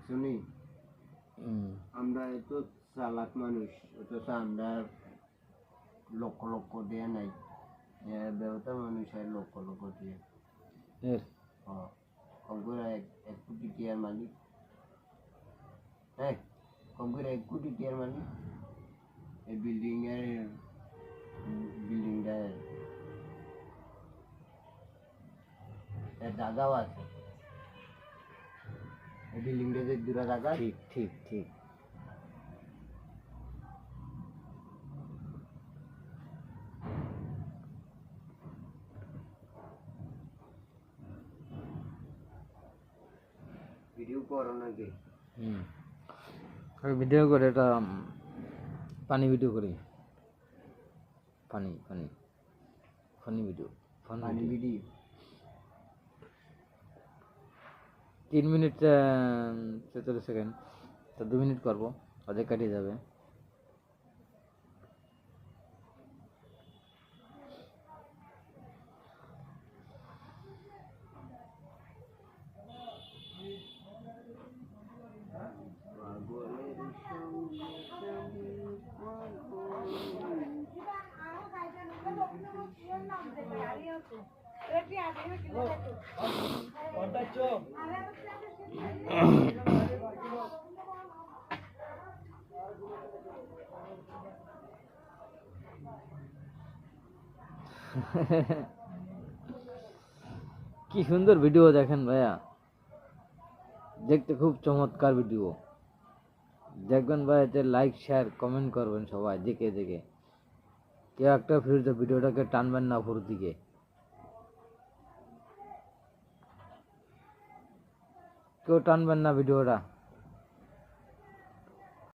দেখছো নি আমরা এত চালাক মানুষ, অথচ আমরা লক্ষ লক্ষ দেয়া নাই, দেবতা মানুষ আর লক্ষ লক্ষ দিয়ে কম করে 1 কোটি টিয়ার মালিক, হ্যাঁ কম করে 1 কোটি টিয়ার মালিক। এই বিল্ডিংটা জায়গাও আছে, এই বিল্ডিংটা যে দুটা জায়গা। ঠিক ঠিক ঠিক। ভিডিও করো নাকি? ভিডিও করে, এটা পানি ভিডিও করি, funny video, funny video 3 minute 43 second, তো 2 মিনিট করবো, অর্ধেক কাটিয়ে যাবে। কি সুন্দর ভিডিও দেখেন ভাইয়া, দেখতে খুব চমৎকার ভিডিও। দেখবেন ভাই, এতে লাইক শেয়ার কমেন্ট করবেন সবাই, দেখে দেখে কেউ একটা ভিডিওটাকে টানবেন না উপর দিকে। কেউ টানবেন না ভিডিওটা।